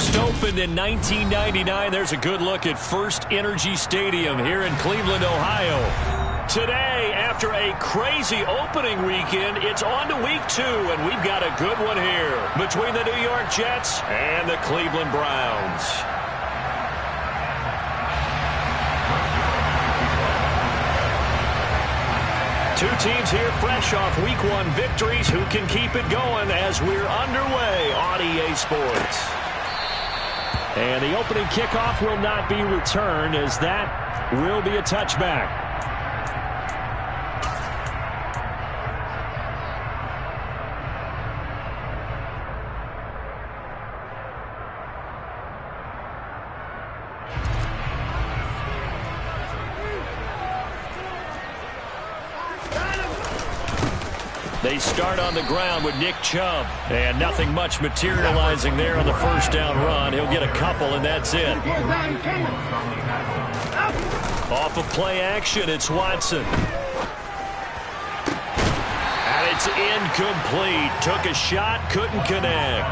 First opened in 1999. There's a good look at First Energy Stadium here in Cleveland, Ohio. Today, after a crazy opening weekend, it's on to week 2, and we've got a good one here between the New York Jets and the Cleveland Browns. Two teams here fresh off week 1 victories. Who can keep it going as we're underway on EA Sports? And the opening kickoff will not be returned, as that will be a touchback. They start on the ground with Nick Chubb. And nothing much materializing there on the first down run. He'll get a couple, and that's it. Off of play action, it's Watson. And it's incomplete. Took a shot, couldn't connect.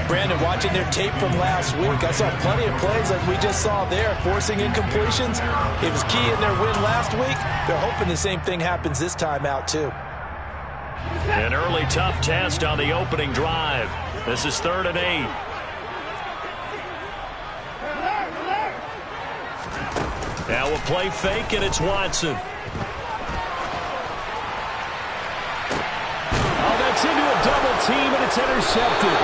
Brandon, watching their tape from last week, I saw plenty of plays like we just saw there, forcing incompletions. It was key in their win last week. They're hoping the same thing happens this time out, too. An early tough test on the opening drive. This is 3rd and 8. Now a play fake, and it's Watson. Oh, that's into a double team, and it's intercepted.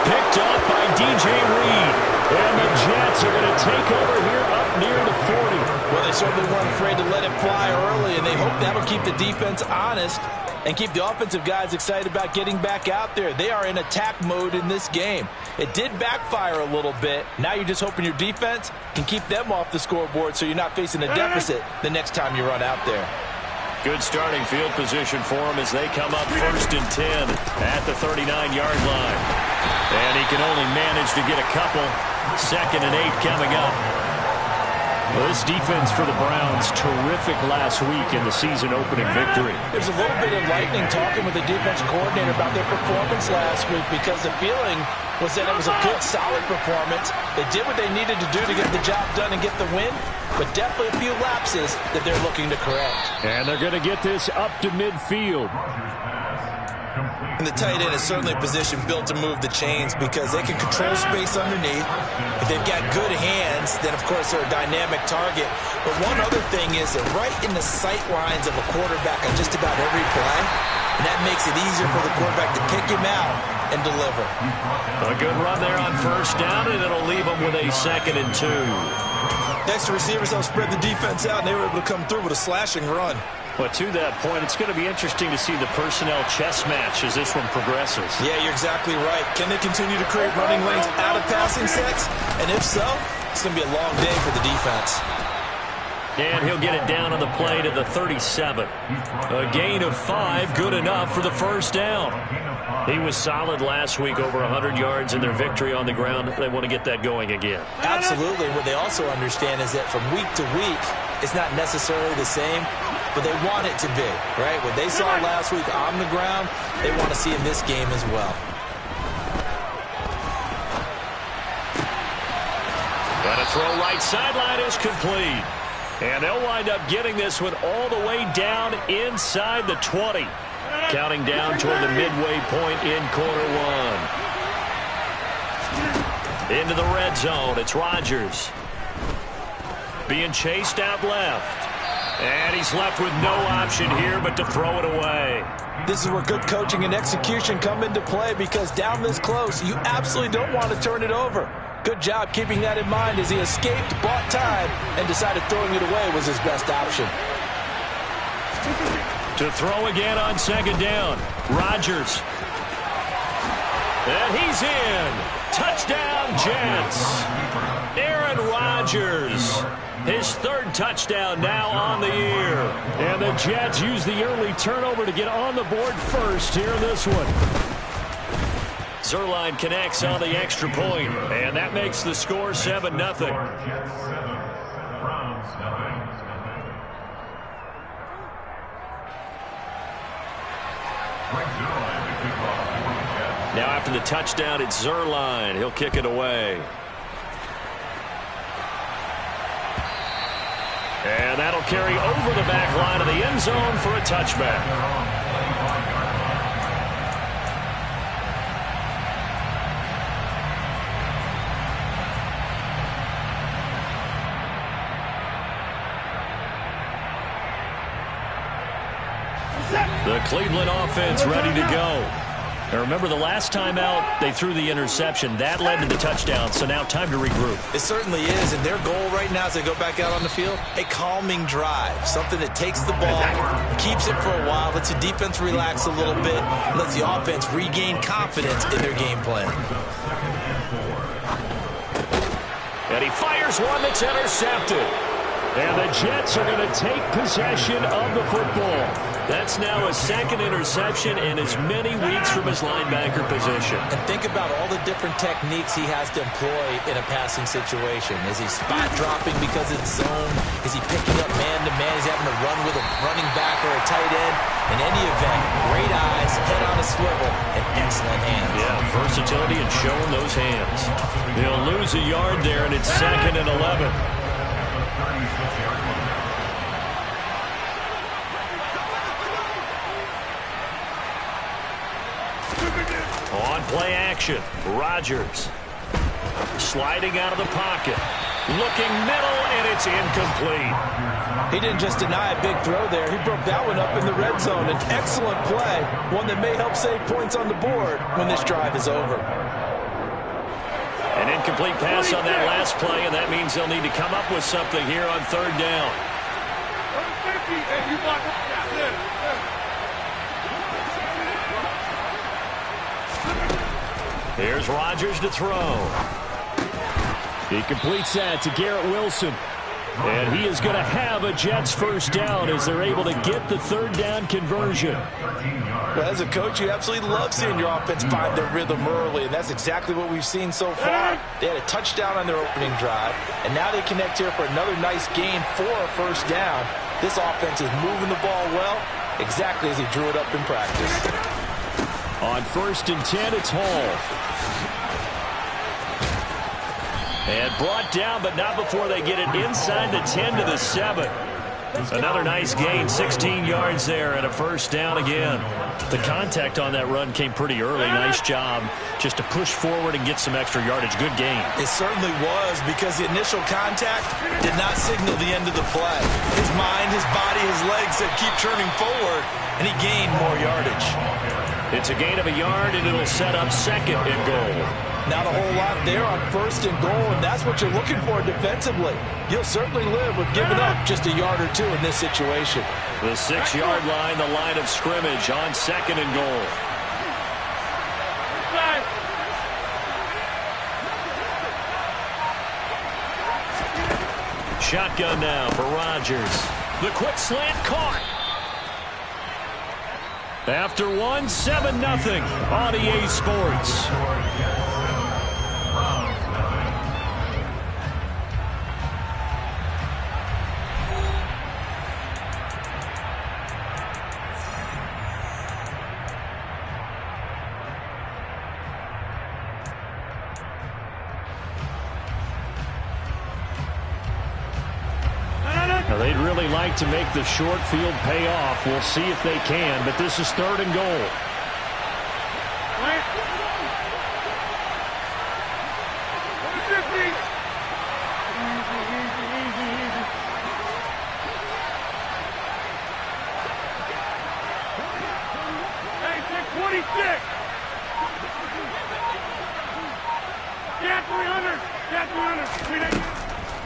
Picked up by DJ Reed. And the Jets are going to take over here up near the 40. Well, they certainly weren't afraid to let it fly early, and they hope that'll keep the defense honest and keep the offensive guys excited about getting back out there. They are in attack mode in this game. It did backfire a little bit. Now you're just hoping your defense can keep them off the scoreboard so you're not facing a deficit the next time you run out there. Good starting field position for them as they come up 1st and 10 at the 39-yard line. And he can only manage to get a couple. 2nd and 8 coming up. Well, this defense for the Browns, terrific last week in the season-opening victory. There's a little bit of lightning talking with the defense coordinator about their performance last week, because the feeling was that it was a good, solid performance. They did what they needed to do to get the job done and get the win, but definitely a few lapses that they're looking to correct. And they're going to get this up to midfield. And the tight end is certainly a position built to move the chains because they can control space underneath. If they've got good hands, then, of course, they're a dynamic target. But one other thing is they're right in the sight lines of a quarterback on just about every play, and that makes it easier for the quarterback to pick him out and deliver. A good run there on 1st down, and it'll leave them with a 2nd and 2. Next, the receivers help spread the defense out, and they were able to come through with a slashing run. But to that point, it's going to be interesting to see the personnel chess match as this one progresses. Yeah, you're exactly right. Can they continue to create running lanes out of passing sets? And if so, it's going to be a long day for the defense. And he'll get it down on the play to the 37. A gain of 5, good enough for the 1st down. He was solid last week, over 100 yards in their victory on the ground. They want to get that going again. Absolutely. What they also understand is that from week to week, it's not necessarily the same, but they want it to be, right? What they saw last week on the ground, they want to see in this game as well. And a throw right sideline is complete. And they'll wind up getting this one all the way down inside the 20. Counting down toward the midway point in quarter 1. Into the red zone, it's Rodgers. Being chased out left. And he's left with no option here but to throw it away. This is where good coaching and execution come into play, because down this close, you absolutely don't want to turn it over. Good job keeping that in mind as he escaped, bought time, and decided throwing it away was his best option. To throw again on 2nd down, Rodgers. And he's in. Touchdown, Jets. Aaron Rodgers. His 3rd touchdown now on the year. And the Jets use the early turnover to get on the board first here in this one. Zuerlein connects on the extra point, and that makes the score 7-0. Now after the touchdown, it's Zuerlein. He'll kick it away. And that'll carry over the back line of the end zone for a touchback. The Cleveland offense ready to go. Now remember, the last time out, they threw the interception. That led to the touchdown, so now time to regroup. It certainly is, and their goal right now as they go back out on the field, a calming drive, something that takes the ball, keeps it for a while, lets the defense relax a little bit, lets the offense regain confidence in their game plan. And he fires one that's intercepted. And the Jets are going to take possession of the football. That's now a second interception in as many weeks from his linebacker position. And think about all the different techniques he has to employ in a passing situation. Is he spot dropping because it's zone? Is he picking up man-to-man? He's having to run with a running back or a tight end. In any event, great eyes, head on a swivel, and excellent hands. Yeah, versatility and showing those hands. They'll lose a yard there, and it's 2nd and 11. On play action, Rodgers sliding out of the pocket, looking middle, and it's incomplete. He didn't just deny a big throw there. He broke that one up in the red zone. An excellent play, one that may help save points on the board when this drive is over. An incomplete pass on that last play, and that means they'll need to come up with something here on 3rd down. Here's Rodgers to throw. He completes that to Garrett Wilson. And he is going to have a Jets first down as they're able to get the 3rd down conversion. Well, as a coach, you absolutely love seeing your offense find their rhythm early, and that's exactly what we've seen so far. They had a touchdown on their opening drive, and now they connect here for another nice gain for a first down. This offense is moving the ball well, exactly as he drew it up in practice. On 1st and 10, it's Hall. And brought down, but not before they get it inside the 10 to the 7. Another nice gain, 16 yards there, and a first down again. The contact on that run came pretty early. Nice job just to push forward and get some extra yardage. Good gain. It certainly was, because the initial contact did not signal the end of the play. His mind, his body, his legs said keep turning forward, and he gained more yardage. It's a gain of a yard, and it'll set up 2nd and goal. Not a whole lot there on 1st and goal, and that's what you're looking for defensively. You'll certainly live with giving up just a yard or two in this situation. The 6-yard line, the line of scrimmage on 2nd and goal. Shotgun now for Rodgers. The quick slant caught. After one, 7-0 on EA Sports. Now, they'd really like to make the short field pay off. We'll see if they can, but this is 3rd and goal.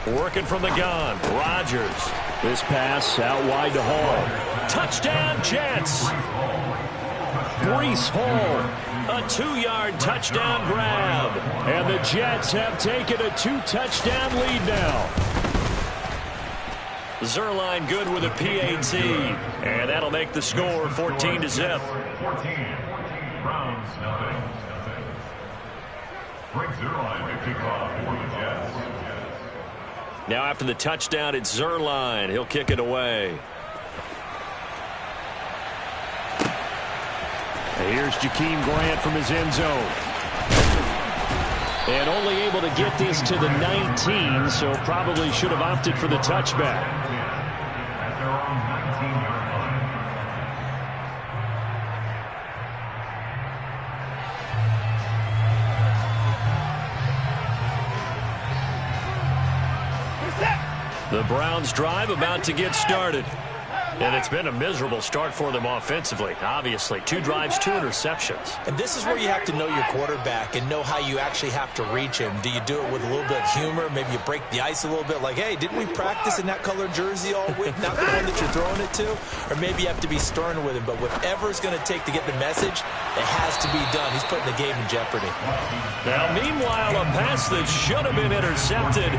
Working from the gun, Rodgers. This pass out wide to Hall. Touchdown, Jets. Breece Hall. A 2-yard touchdown grab. And the Jets have taken a 2-touchdown lead now. Zuerlein good with a PAT. And that'll make the score 14-0. 14. Browns, nothing. Frank Zuerlein, kickoff for the Jets. Now after the touchdown, it's Zuerlein. He'll kick it away. Here's Jakeem Grant from his end zone. And only able to get this to the 19, so probably should have opted for the touchback. At their own 19-yard line. The Browns drive about to get started. And it's been a miserable start for them offensively, obviously. 2 drives, 2 interceptions. And this is where you have to know your quarterback and know how you actually have to reach him. Do you do it with a little bit of humor? Maybe you break the ice a little bit, like, hey, didn't we practice in that colored jersey all week? Not the one that you're throwing it to? Or maybe you have to be stern with him. But whatever it's going to take to get the message, it has to be done. He's putting the game in jeopardy. Now, meanwhile, a pass that should have been intercepted,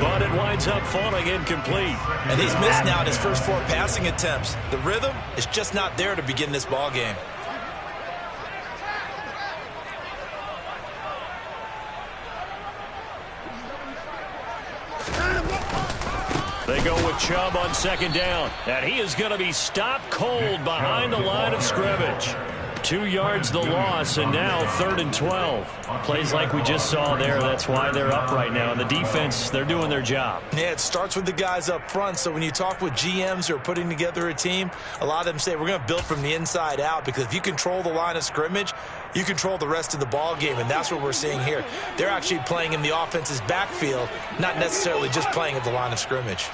but it winds up falling incomplete. And he's missed now in his first 4 passing attempts. The rhythm is just not there to begin this ball game. They go with Chubb on second down, and he is going to be stopped cold behind the line of scrimmage. 2 yards the loss, and now 3rd and 12. Plays like we just saw there. That's why they're up right now. And the defense, they're doing their job. Yeah, it starts with the guys up front. So when you talk with GMs who are putting together a team, a lot of them say we're going to build from the inside out, because if you control the line of scrimmage, you control the rest of the ball game, and that's what we're seeing here. They're actually playing in the offense's backfield, not necessarily just playing at the line of scrimmage.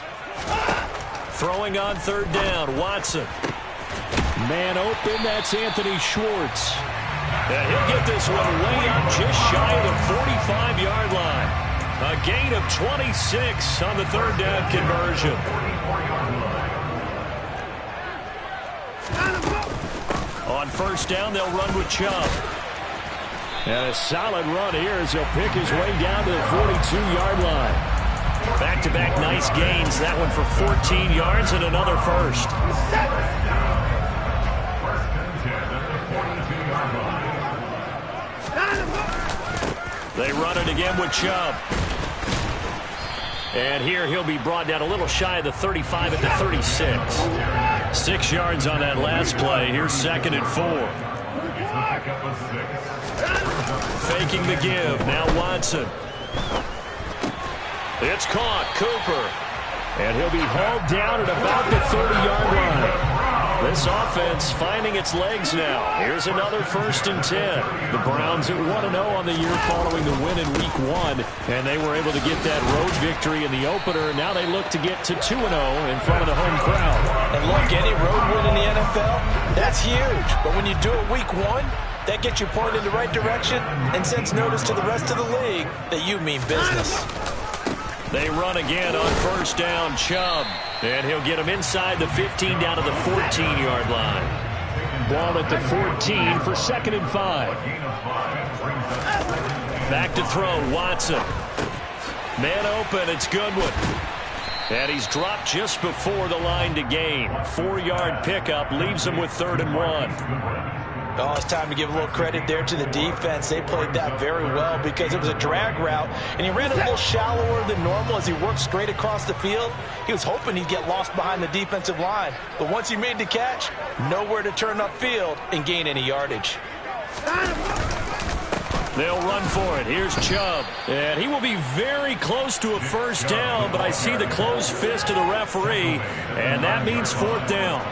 Throwing on 3rd down, Watson. Man open, that's Anthony Schwartz. And he'll get this one way up just shy of the 45-yard line. A gain of 26 on the 3rd down conversion. On 1st down, they'll run with Chubb. And a solid run here as he'll pick his way down to the 42-yard line. Back-to-back nice gains. That one for 14 yards and another first. They run it again with Chubb. And here he'll be brought down a little shy of the 35 at the 36. 6 yards on that last play. Here's 2nd and 4. Faking the give. Now Watson. It's caught. Cooper. And he'll be hauled down at about the 30-yard line. This offense finding its legs now. Here's another 1st and 10. The Browns at 1-0 on the year following the win in Week 1. And they were able to get that road victory in the opener. Now they look to get to 2-0 in front of the home crowd. And look, any road win in the NFL, that's huge. But when you do it Week 1, that gets you pointed in the right direction and sends notice to the rest of the league that you mean business. They run again on 1st down, Chubb. And he'll get him inside the 15 down to the 14-yard line. Ball at the 14 for 2nd and 5. Back to throw, Watson. Man open, it's Goodwin. And he's dropped just before the line to gain. 4-yard pickup leaves him with 3rd and 1. Oh, it's time to give a little credit there to the defense. They played that very well because it was a drag route, and he ran a little shallower than normal as he worked straight across the field. He was hoping he'd get lost behind the defensive line, but once he made the catch, nowhere to turn upfield and gain any yardage. They'll run for it. Here's Chubb. And he will be very close to a 1st down, but I see the closed fist of the referee, and that means 4th down.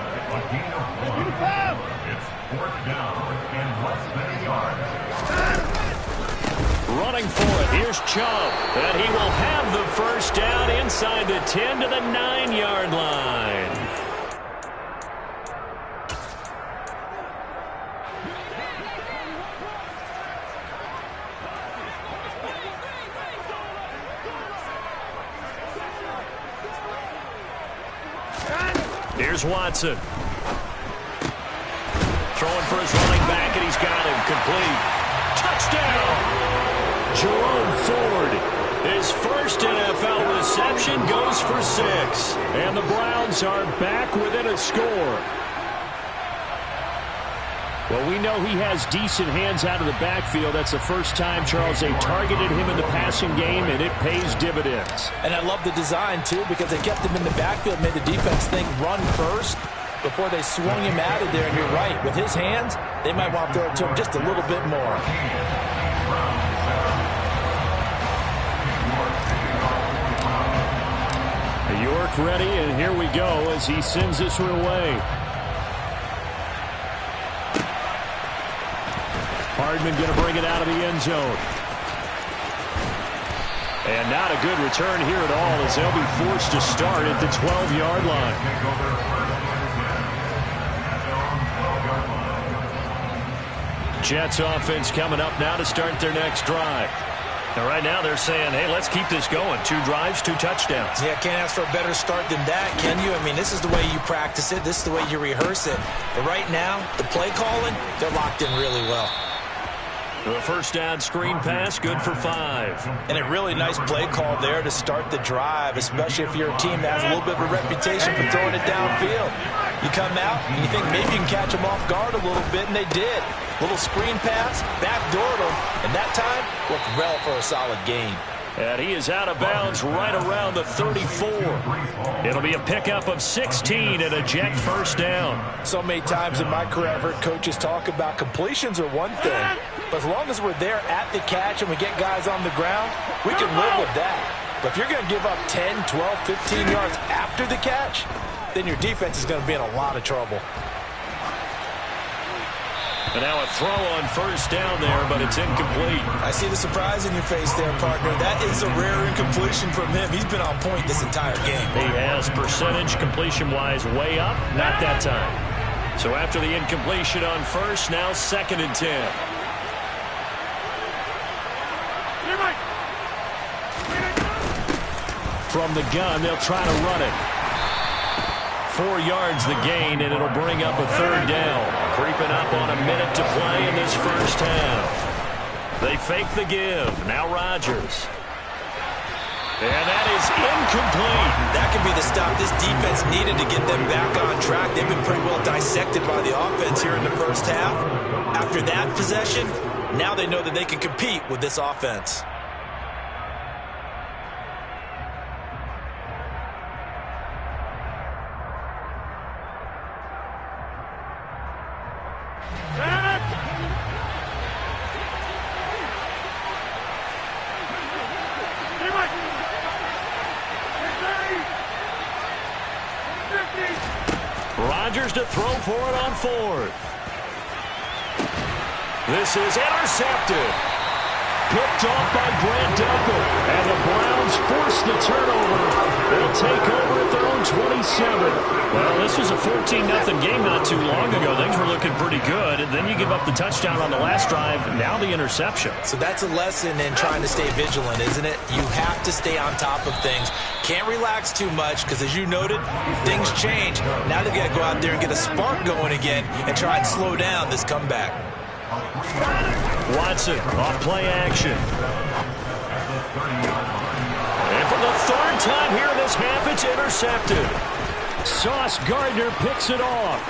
Running for it. Here's Chubb. And he will have the 1st down inside the 10 to the 9-yard line. Here's Watson. Throwing for his running back, and he's got him. Complete. Touchdown! Jerome Ford. His first NFL reception goes for 6. And the Browns are back within a score. Well, we know he has decent hands out of the backfield. That's the first time, Charles, they targeted him in the passing game, and it pays dividends. And I love the design, too, because they kept him in the backfield, made the defense think run first. before they swung him out of there. And you're right, with his hands, they might want to throw it to him just a little bit more. York ready, and here we go as he sends this one away. Hardman going to bring it out of the end zone. And not a good return here at all as they'll be forced to start at the 12-yard line. Jets offense coming up now to start their next drive. And right now they're saying, hey, let's keep this going. 2 drives, 2 touchdowns. Yeah, can't ask for a better start than that, can you? I mean, this is the way you practice it. This is the way you rehearse it. But right now, the play calling, they're locked in really well. The first down screen pass, good for 5. And a really nice play call there to start the drive, especially if you're a team that has a little bit of a reputation for throwing it downfield. You come out and you think maybe you can catch them off guard a little bit, and they did. Little screen pass, backdoored them, and that time worked well for a solid gain. And he is out of bounds right around the 34. It'll be a pickup of 16 and a Jet first down. So many times in my career I've heard coaches talk about completions are one thing, but as long as we're there at the catch and we get guys on the ground, we can live with that. But if you're going to give up 10, 12, 15 yards after the catch, then your defense is going to be in a lot of trouble. And now a throw on first down there, but it's incomplete. I see the surprise in your face there, partner. That is a rare incompletion from him. He's been on point this entire game. He has percentage completion-wise way up, not that time. So after the incompletion on first, now 2nd and 10. From the gun, they'll try to run it. 4 yards the gain, and it'll bring up a 3rd down. Creeping up on a minute to play in this first half. They fake the give. Now Rodgers. And that is incomplete. That could be the stop this defense needed to get them back on track. They've been pretty well dissected by the offense here in the first half. After that possession, now they know that they can compete with this offense. Rodgers to throw for it on 4th. This is intercepted. Picked off by Brandelko. And the Browns force the turnover. They'll take over at their own 27. Well, this was a 14-0 game not too long ago. Things were looking pretty good. And then you give up the touchdown on the last drive. Now the interception. So that's a lesson in trying to stay vigilant, isn't it? You have to stay on top of things. Can't relax too much because, as you noted, things change. Now they've got to go out there and get a spark going again and try and slow down this comeback. Watson off play action. And for the 3rd time here in this half, it's intercepted. Sauce Gardner picks it off.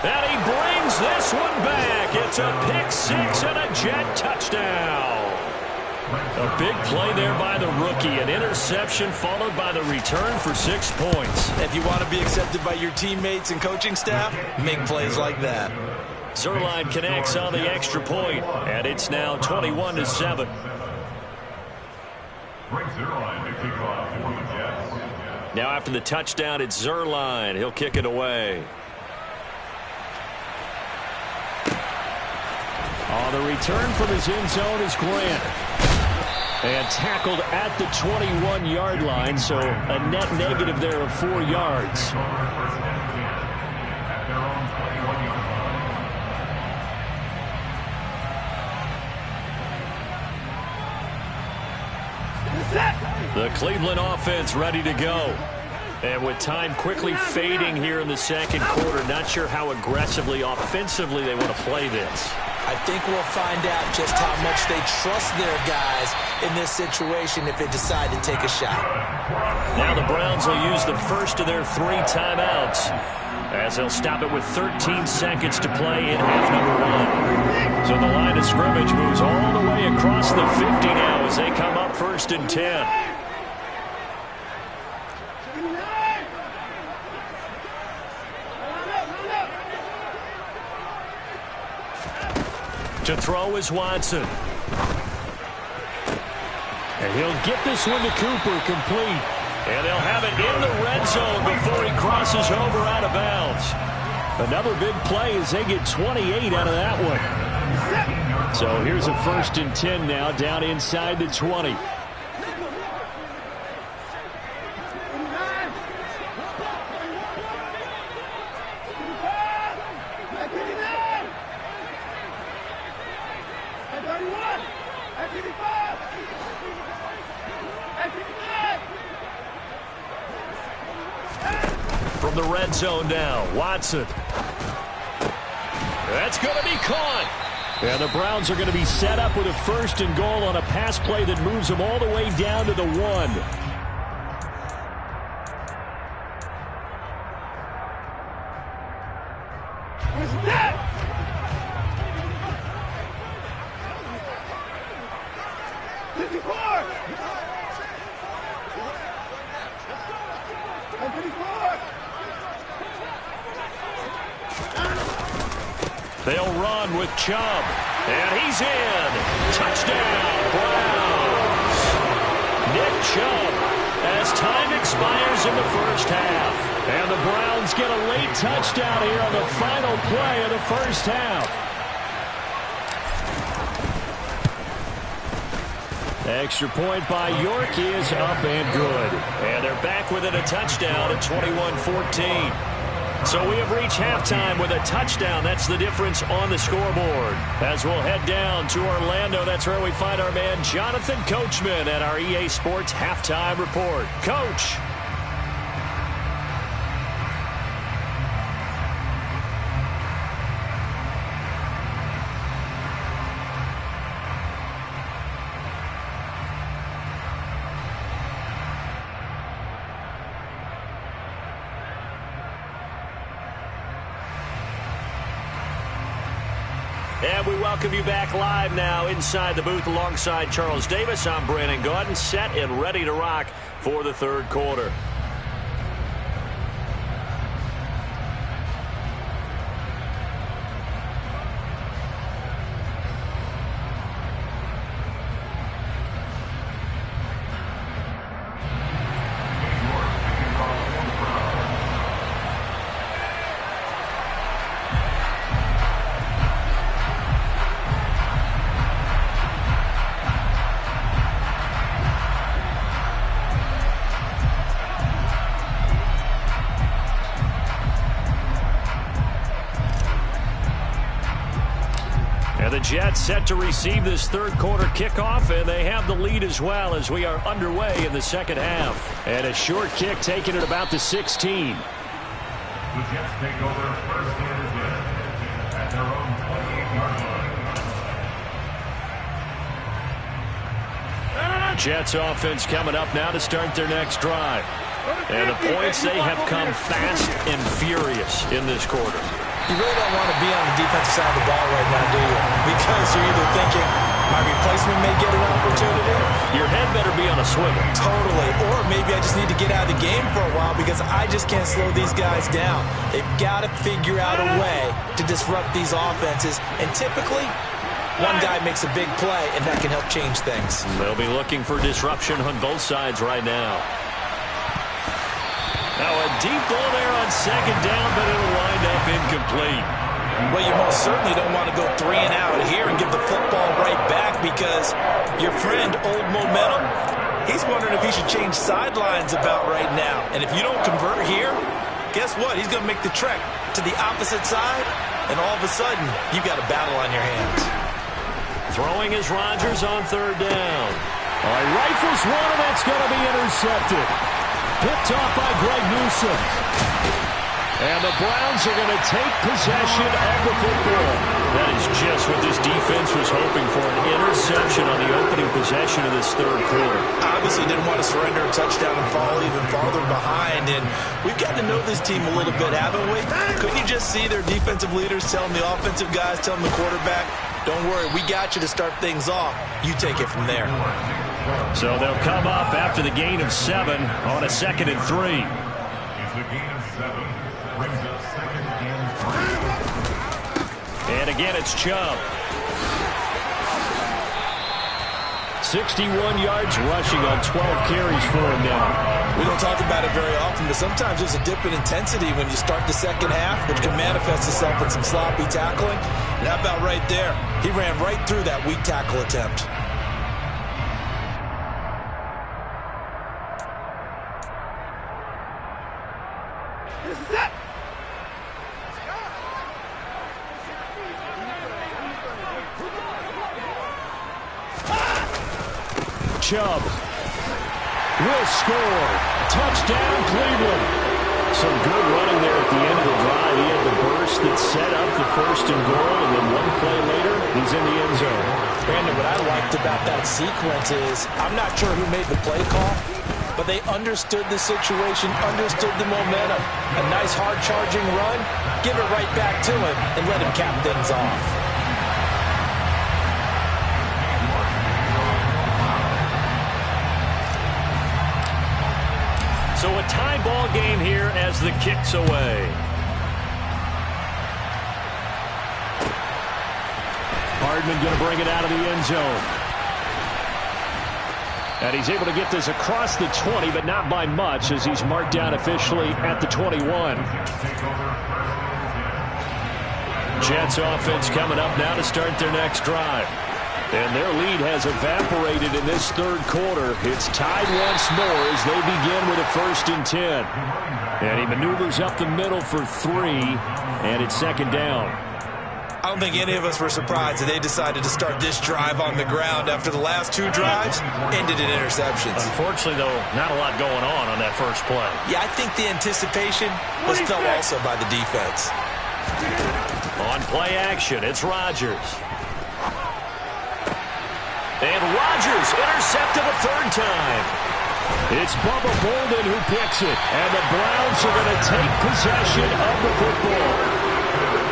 And he brings this one back. It's a pick 6 and a Jet touchdown. A big play there by the rookie. An interception followed by the return for 6 points. If you want to be accepted by your teammates and coaching staff, make plays like that. Zuerlein connects on the extra point, and it's now 21-7. Now after the touchdown, it's Zuerlein. He'll kick it away. The return from his end zone is Grant. And tackled at the 21-yard line, so a net negative there of 4 yards. The Cleveland offense ready to go. And with time quickly fading here in the 2nd quarter, not sure how aggressively, offensively they want to play this. I think we'll find out just how much they trust their guys in this situation if they decide to take a shot. Now the Browns will use the first of their 3 timeouts as they'll stop it with 13 seconds to play in half number 1. So the line of scrimmage moves all the way across the 50 now as they come up 1st and 10. To throw is Watson. And he'll get this one to Cooper, complete. And they'll have it in the red zone before he crosses over out of bounds. Another big play as they get 28 out of that one. So here's a 1st and 10 now, down inside the 20. From the red zone now, Watson. That's going to be caught. And the Browns are going to be set up with a 1st and goal on a pass play that moves them all the way down to the 1. They'll run with Chubb. And he's in. Touchdown, Browns. Nick Chubb as time expires in the 1st half. And the Browns get a late touchdown here on the final play of the 1st half. Extra point by York is up and good. And they're back within a touchdown at 21-14. So we have reached halftime with a touchdown. That's the difference on the scoreboard. As we'll head down to Orlando, that's where we find our man Jonathan Coachman at our EA Sports Halftime Report. Coach. And we welcome you back live now inside the booth alongside Charles Davis. I'm Brandon Gaudin, set and ready to rock for the 3rd quarter. The Jets set to receive this 3rd quarter kickoff, and they have the lead as well as we are underway in the 2nd half. And a short kick taken at about the 16. The Jets take over 1st and 10 at their own 28-yard line. Jets offense coming up now to start their next drive. And the points, they have come fast and furious in this quarter. You really don't want to be on the defensive side of the ball right now, do you? Because you're either thinking, my replacement may get an opportunity. Your head better be on a swivel. Totally. Or maybe I just need to get out of the game for a while because I just can't slow these guys down. They've got to figure out a way to disrupt these offenses. And typically, one guy makes a big play, and that can help change things. They'll be looking for disruption on both sides right now. Now a deep ball there on 2nd down, but it'll wind up incomplete. Well, you most certainly don't want to go 3 and out here and give the football right back because your friend, Old Momentum, he's wondering if he should change sidelines about right now. And if you don't convert here, guess what? He's going to make the trek to the opposite side, and all of a sudden, you've got a battle on your hands. Throwing is Rodgers on 3rd down. All right, rifles one, and that's going to be intercepted. Picked off by Greg Newsome. And the Browns are going to take possession of the football. That is just what this defense was hoping for, an interception on the opening possession of this 3rd quarter. Obviously didn't want to surrender a touchdown and fall even farther behind. And we've gotten to know this team a little bit, haven't we? Couldn't you just see their defensive leaders telling the offensive guys, telling the quarterback, don't worry, we got you to start things off. You take it from there. So they'll come up after the gain of 7 on a 2nd and 3. It's the gain of 7. Brings up 2nd and 3. And again, it's Chubb. 61 yards rushing on 12 carries for him now. We don't talk about it very often, but sometimes there's a dip in intensity when you start the second half, which can manifest itself in some sloppy tackling. And how about right there? He ran right through that weak tackle attempt. Chubb will score. Touchdown, Cleveland. Some good running there at the end of the drive. He had the burst that set up the 1st and goal, and then one play later, he's in the end zone. Brandon, what I liked about that sequence is I'm not sure who made the play call, but they understood the situation, understood the momentum. A nice hard-charging run, give it right back to him, and let him cap things off. So a tie ball game here as the kick's away. Hardman going to bring it out of the end zone. And he's able to get this across the 20, but not by much, as he's marked down officially at the 21. Jets offense coming up now to start their next drive. And their lead has evaporated in this 3rd quarter. It's tied once more as they begin with a 1st and 10. And he maneuvers up the middle for 3, and it's 2nd down. I don't think any of us were surprised that they decided to start this drive on the ground after the last 2 drives ended in interceptions. Unfortunately, though, not a lot going on that first play. Yeah, I think the anticipation was felt also by the defense. On play action, it's Rodgers. And Rodgers intercepted a 3rd time. It's Bubba Bolden who picks it, and the Browns are going to take possession of the football.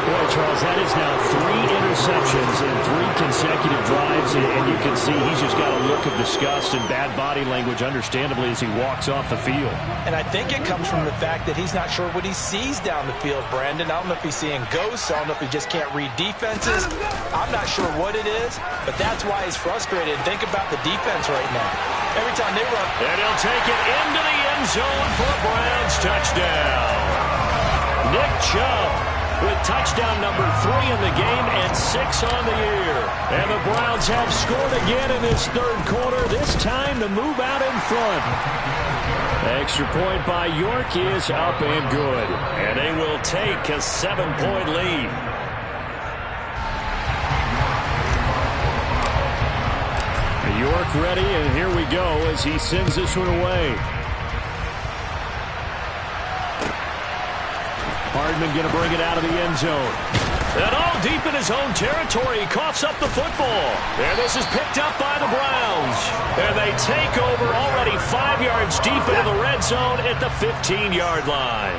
Boy, Charles, that is now 3 interceptions in 3 consecutive drives, and you can see he's just got a look of disgust and bad body language, understandably, as he walks off the field. And I think it comes from the fact that he's not sure what he sees down the field, Brandon. I don't know if he's seeing ghosts. I don't know if he just can't read defenses. I'm not sure what it is, but that's why he's frustrated. Think about the defense right now. Every time they run. And he'll take it into the end zone for a Browns touchdown. Nick Chubb with touchdown number 3 in the game and 6 on the year. And the Browns have scored again in this 3rd quarter, this time to move out in front. Extra point by York is up and good. And they will take a 7-point lead. York ready, and here we go as he sends this one away. Hardman going to bring it out of the end zone. And all deep in his own territory, he coughs up the football. And this is picked up by the Browns. And they take over already 5 yards deep into the red zone at the 15-yard line.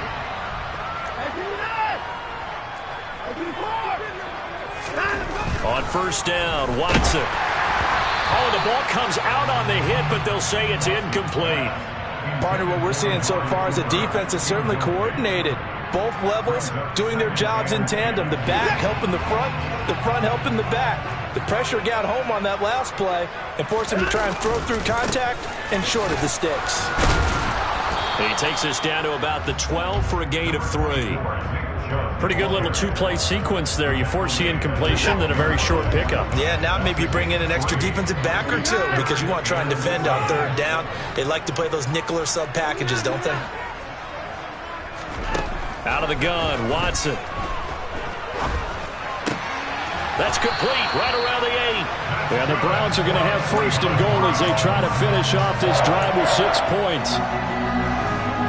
On 1st down, Watson. Oh, the ball comes out on the hit, but they'll say it's incomplete. Partner, what we're seeing so far is the defense is certainly coordinated. Both levels doing their jobs in tandem. The back helping the front helping the back. The pressure got home on that last play and forced him to try and throw through contact and short of the sticks. He takes us down to about the 12 for a gain of 3. Pretty good little 2-play sequence there. You force the incompletion, then a very short pickup. Yeah, now maybe you bring in an extra defensive back or 2 because you want to try and defend on 3rd down. They like to play those nickel or sub packages, don't they? Out of the gun, Watson. That's complete, right around the 8. Yeah, the Browns are going to have 1st and goal as they try to finish off this drive with 6 points.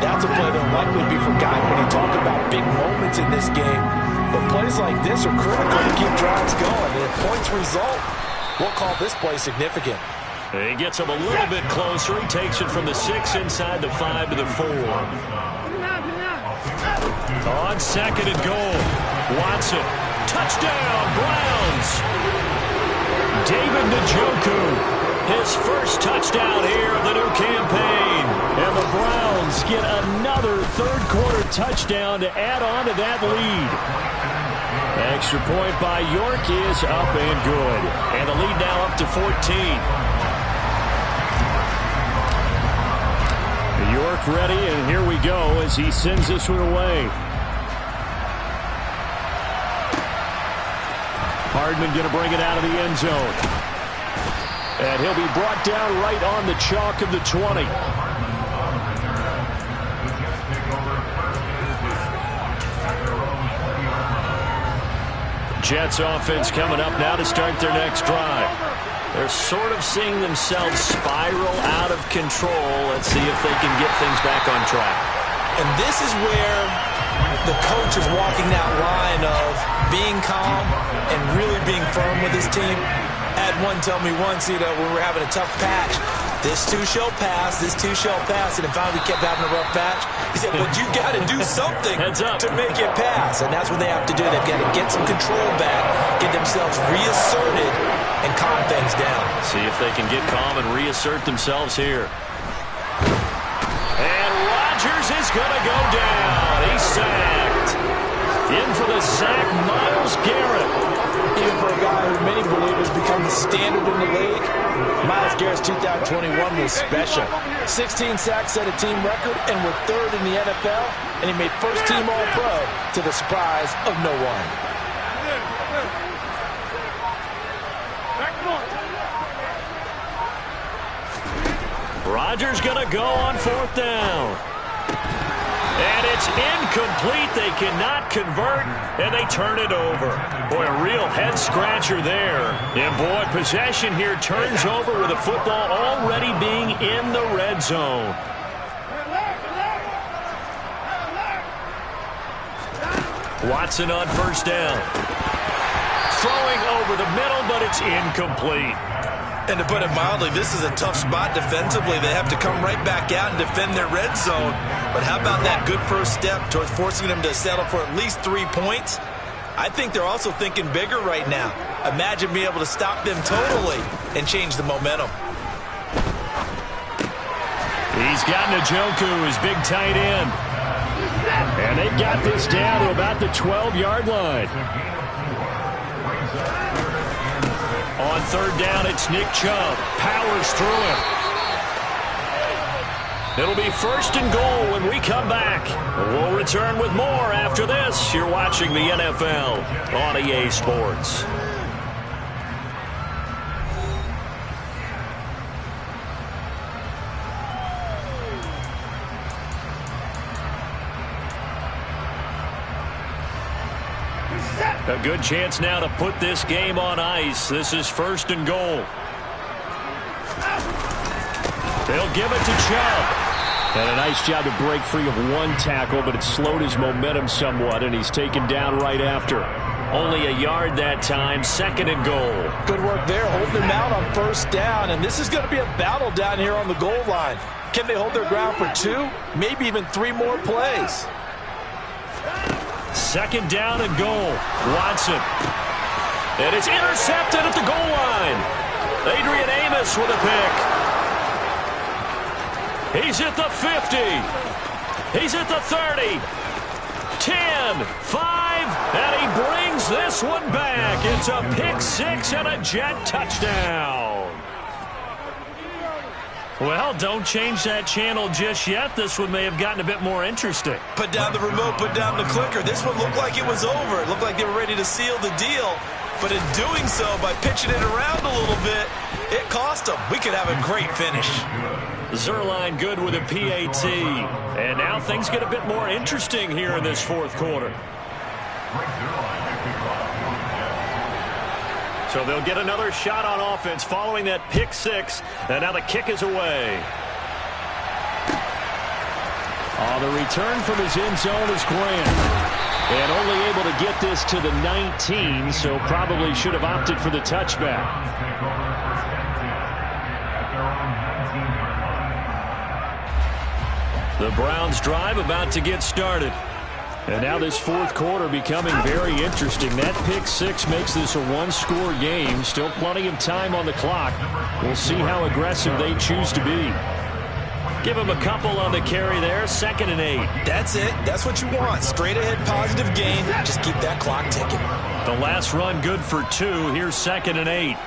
That's a play that'll likely be forgotten when you talk about big moments in this game. But plays like this are critical to keep drives going. And if points result, we'll call this play significant. He gets him a little bit closer. He takes it from the 6 inside the 5 to the 4. On 2nd and goal, Watson. Touchdown, Browns. David Njoku, his first touchdown here of the new campaign. And the Browns get another 3rd quarter touchdown to add on to that lead. Extra point by York is up and good. And the lead now up to 14. York ready, and here we go as he sends this one away. Hardman going to bring it out of the end zone. And he'll be brought down right on the chalk of the 20. Jets offense coming up now to start their next drive. They're sort of seeing themselves spiral out of control. Let's see if they can get things back on track. And this is where the coach is walking that line of being calm and really being firm with his team. I had one tell me once, when we were having a tough patch, this too shall pass, this too shall pass, and then finally we kept having a rough patch. He said, but you got to do something to make it pass, and that's what they have to do. They've got to get some control back, get themselves reasserted, and calm things down. See if they can get calm and reassert themselves here. And Rodgers is going to go down. He's sacked. In for the sack, Myles Garrett. Even for a guy who many believe has become the standard in the league, Myles Garrett's 2021 was special. 16 sacks set a team record and were third in the NFL, and he made first-team All-Pro to the surprise of no one. Rodgers going to go on 4th down. And it's incomplete. They cannot convert, and they turn it over. Boy, a real head-scratcher there. And, boy, possession here turns over with the football already being in the red zone. Watson on 1st down. Throwing over the middle, but it's incomplete. And to put it mildly, this is a tough spot defensively. They have to come right back out and defend their red zone. But how about that good first step towards forcing them to settle for at least 3 points? I think they're also thinking bigger right now. Imagine being able to stop them totally and change the momentum. He's got Njoku, his big tight end. And they've got this down to about the 12-yard line. On 3rd down, it's Nick Chubb. Powers through him. It'll be 1st and goal when we come back. We'll return with more after this. You're watching the NFL on EA Sports. A good chance now to put this game on ice. This is 1st and goal. They'll give it to Chubb. And a nice job to break free of one tackle, but it slowed his momentum somewhat, and he's taken down right after. Only a yard that time, 2nd and goal. Good work there, holding him out on 1st down, and this is going to be a battle down here on the goal line. Can they hold their ground for 2, maybe even 3 more plays? 2nd down and goal. Watson. And it's intercepted at the goal line. Adrian Amos with a pick. He's at the 50. He's at the 30. 10, 5, and he brings this one back. It's a pick 6 and a Jet touchdown. Well, don't change that channel just yet. This one may have gotten a bit more interesting. Put down the remote, put down the clicker. This one looked like it was over. It looked like they were ready to seal the deal. But in doing so, by pitching it around a little bit, it cost them. We could have a great finish. Zuerlein good with a PAT. And now things get a bit more interesting here in this 4th quarter. So they'll get another shot on offense following that pick 6. And now the kick is away. The return from his end zone is Grant. And only able to get this to the 19, so probably should have opted for the touchback. The Browns drive about to get started. And now this 4th quarter becoming very interesting. That pick 6 makes this a 1-score game. Still plenty of time on the clock. We'll see how aggressive they choose to be. Give him a couple on the carry there. 2nd and 8. That's it. That's what you want. Straight ahead positive gain. Just keep that clock ticking. The last run good for 2. Here's 2nd and 8.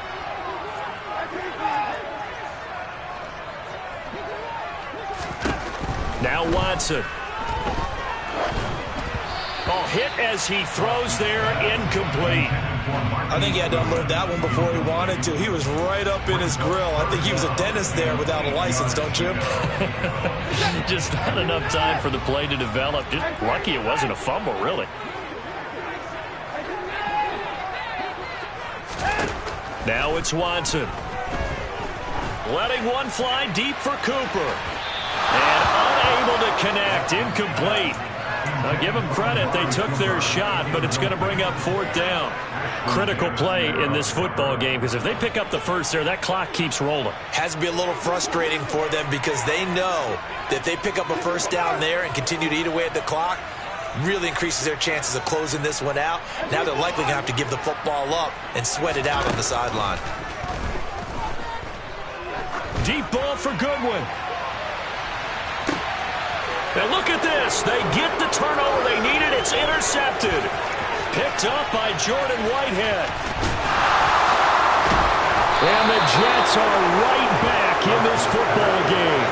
Now Watson. Oh, hit as he throws there, incomplete. I think he had to unload that one before he wanted to. He was right up in his grill. I think he was a dentist there without a license, don't you? Just not enough time for the play to develop. Just lucky it wasn't a fumble, really. Now it's Watson. Letting one fly deep for Cooper. And unable to connect. Incomplete. Now give them credit. They took their shot, but it's going to bring up 4th down. Critical play in this football game, because if they pick up the first there, that clock keeps rolling. Has to be a little frustrating for them because they know that if they pick up a first down there and continue to eat away at the clock, really increases their chances of closing this one out. Now they're likely going to have to give the football up and sweat it out on the sideline. Deep ball for Goodwin. And look at this. They get the turnover they needed. It's intercepted. Picked up by Jordan Whitehead. And the Jets are right back in this football game.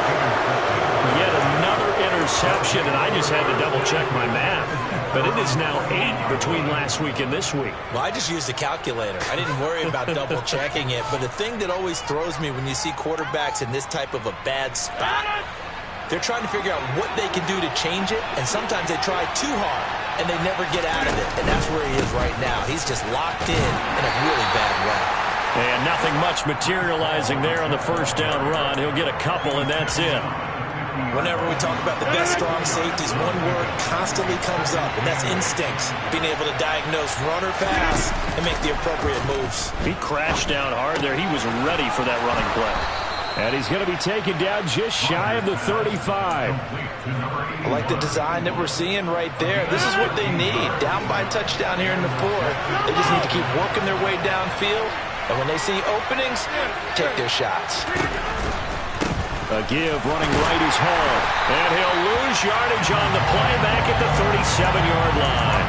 Yet another interception, and I just had to double-check my math. But it is now 8 between last week and this week. Well, I just used a calculator. I didn't worry about double-checking it. But the thing that always throws me when you see quarterbacks in this type of a bad spot, they're trying to figure out what they can do to change it, and sometimes they try too hard, and they never get out of it, and that's where he is right now. He's just locked in a really bad way. And nothing much materializing there on the first down run. He'll get a couple, and that's it. Whenever we talk about the best strong safeties, one word constantly comes up, and that's instincts. Being able to diagnose run or pass and make the appropriate moves. He crashed down hard there. He was ready for that running play. And he's going to be taken down just shy of the 35. I like the design that we're seeing right there. This is what they need. Down by a touchdown here in the 4th. They just need to keep working their way downfield. And when they see openings, take their shots. A give running right is Hall. And he'll lose yardage on the play back at the 37-yard line.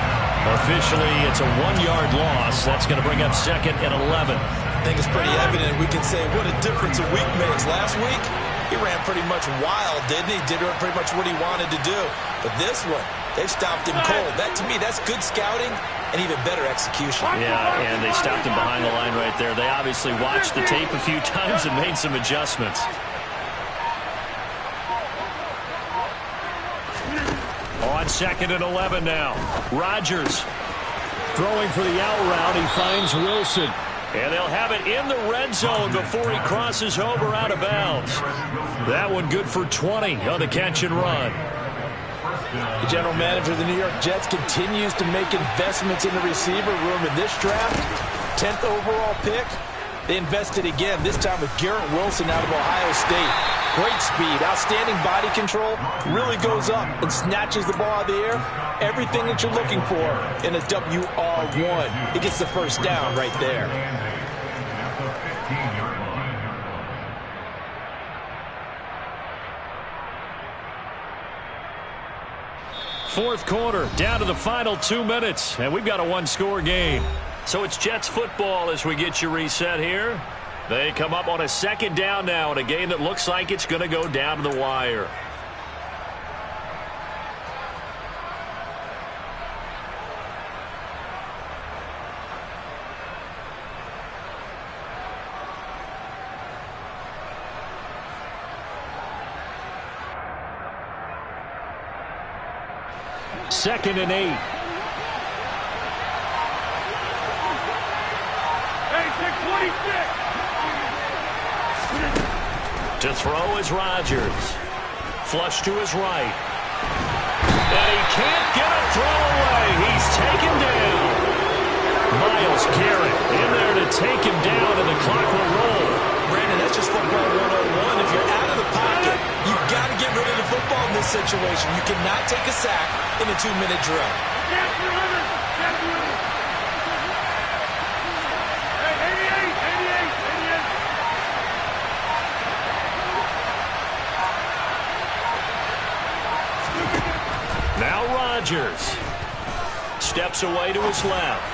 Officially, it's a 1-yard loss. That's going to bring up 2nd and 11. I think it's pretty evident. We can say what a difference a week makes. Last week, he ran pretty much wild, didn't he? Did pretty much what he wanted to do. But this one, they've stopped him cold. That, to me, that's good scouting and even better execution. Yeah, and they stopped him behind the line right there. They obviously watched the tape a few times and made some adjustments. On 2nd and 11 now. Rodgers throwing for the out route. He finds Wilson. And they'll have it in the red zone before he crosses over out of bounds. That one good for 20 on the catch and run. The general manager of the New York Jets continues to make investments in the receiver room in this draft. 10th overall pick. They invested again, this time with Garrett Wilson out of Ohio State. Great speed, outstanding body control, really goes up and snatches the ball out of the air. Everything that you're looking for in a WR1. He gets the first down right there. Fourth quarter, down to the final 2 minutes, and we've got a one-score game. So it's Jets football as we get you reset here. They come up on a 2nd down now in a game that looks like it's going to go down to the wire. Second and 8. To throw is Rodgers. Flush to his right. And he can't get a throw away. He's taken down. Myles Garrett in there to take him down, and the clock will roll. Brandon, that's just football 101. If you're out of the pocket, you've got to get rid of the football in this situation. You cannot take a sack in a 2-minute drill. Now Rodgers steps away to his left.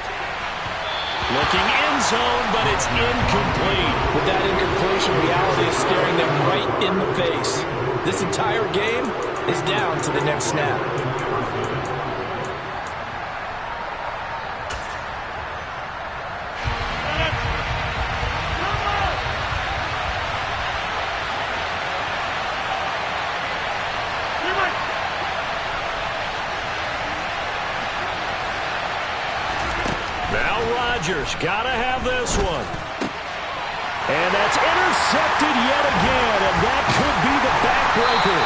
Looking end zone, but it's incomplete. With that incompletion, reality is staring them right in the face. This entire game, is down to the next snap. Now Rodgers got to have this one. And that's intercepted yet again, and that could be the backbreaker.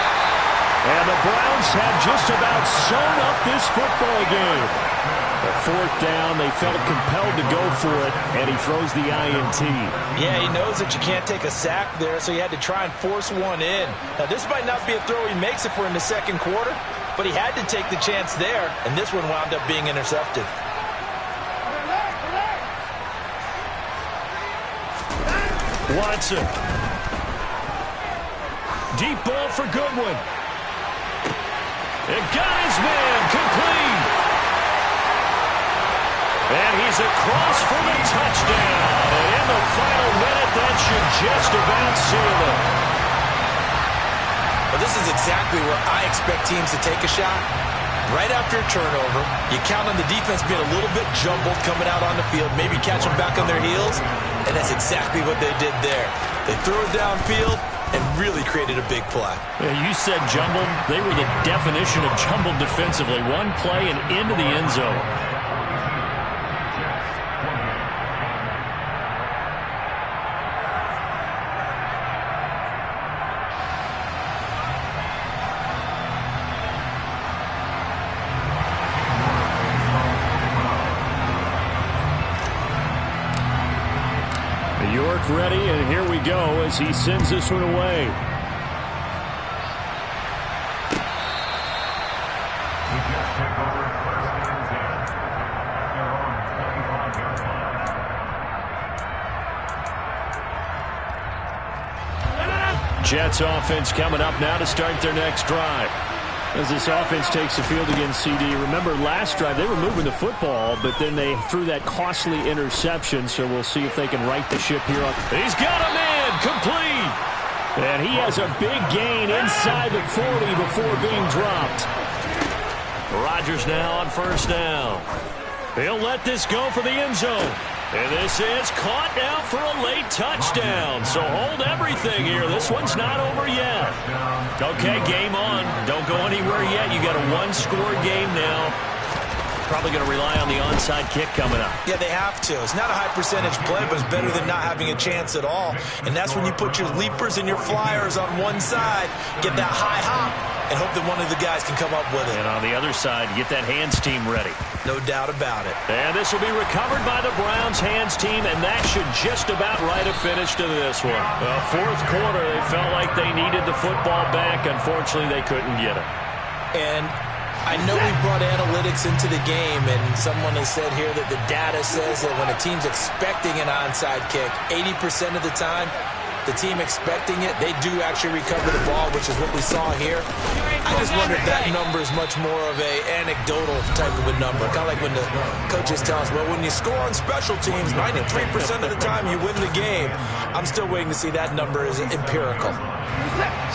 And the Browns have just about sewn up this football game. A fourth down, they felt compelled to go for it, and he throws the INT. Yeah, he knows that you can't take a sack there, so he had to try and force one in. Now, this might not be a throw he makes if we're in the second quarter, but he had to take the chance there, and this one wound up being intercepted. Watson. Deep ball for Goodwin. It got his man complete. And he's across for the touchdown. And in the final minute, that should just about seal it. Well, this is exactly where I expect teams to take a shot. Right after a turnover, you count on the defense being a little bit jumbled coming out on the field, maybe catch them back on their heels, and that's exactly what they did there. They threw it downfield and really created a big play. Yeah, you said jumbled. They were the definition of jumbled defensively. One play and into the end zone. York ready, and here we go as he sends this one away. Jets offense coming up now to start their next drive. As this offense takes the field against CD. Remember, last drive, they were moving the football, but then they threw that costly interception, so we'll see if they can right the ship here. He's got a man, complete! And he has a big gain inside the 40 before being dropped. Rodgers now on first down. He'll let this go for the end zone. And this is caught now for a late touchdown. So hold everything here. This one's not over yet. Okay, game on. Don't go anywhere yet. You got a one-score game now. Probably going to rely on the onside kick coming up. Yeah, they have to. It's not a high-percentage play, but it's better than not having a chance at all. And that's when you put your leapers and your flyers on one side, get that high hop, and hope that one of the guys can come up with it. And on the other side, get that hands team ready. No doubt about it. And this will be recovered by the Browns hands team, and that should just about write a finish to this one. Well, fourth quarter, they felt like they needed the football back. Unfortunately, they couldn't get it. And I know we brought analytics into the game, and someone has said here that the data says that when a team's expecting an onside kick, 80% of the time, the team expecting it, they do actually recover the ball, which is what we saw here. I just wonder if that number is much more of a anecdotal type of a number. Kind of like when the coaches tell us, well, when you score on special teams, 93% of the time you win the game. I'm still waiting to see that number is empirical.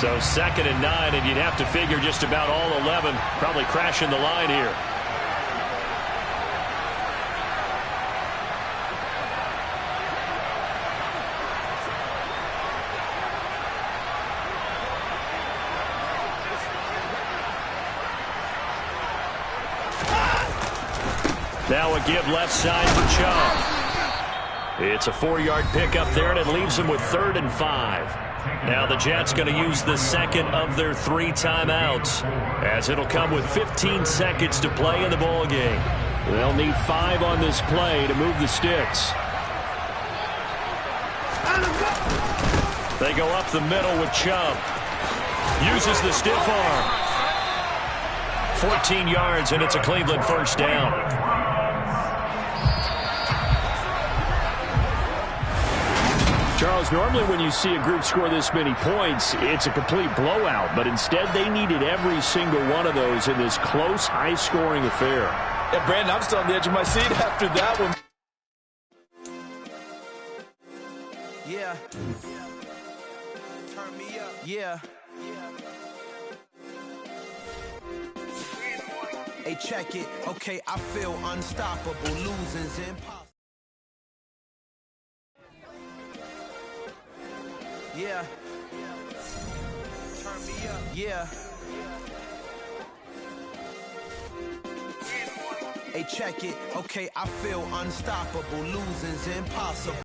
So 2nd and 9, and you'd have to figure just about all 11 probably crashing the line here. Now a give left side for Chubb. It's a 4-yard pickup there, and it leaves them with 3rd and 5. Now the Jets going to use the second of their 3 timeouts, as it'll come with 15 seconds to play in the ball game. They'll need 5 on this play to move the sticks. They go up the middle with Chubb. Uses the stiff arm. 14 yards, and it's a Cleveland first down. Charles, normally when you see a group score this many points, it's a complete blowout. But instead, they needed every single one of those in this close, high-scoring affair. Yeah, Brandon, I'm still on the edge of my seat after that one. Yeah. Turn me up. Yeah. Hey, check it. Okay, I feel unstoppable. Losing's impossible. Yeah. Turn me up. Yeah. Hey, check it. Okay, I feel unstoppable. Losing's impossible.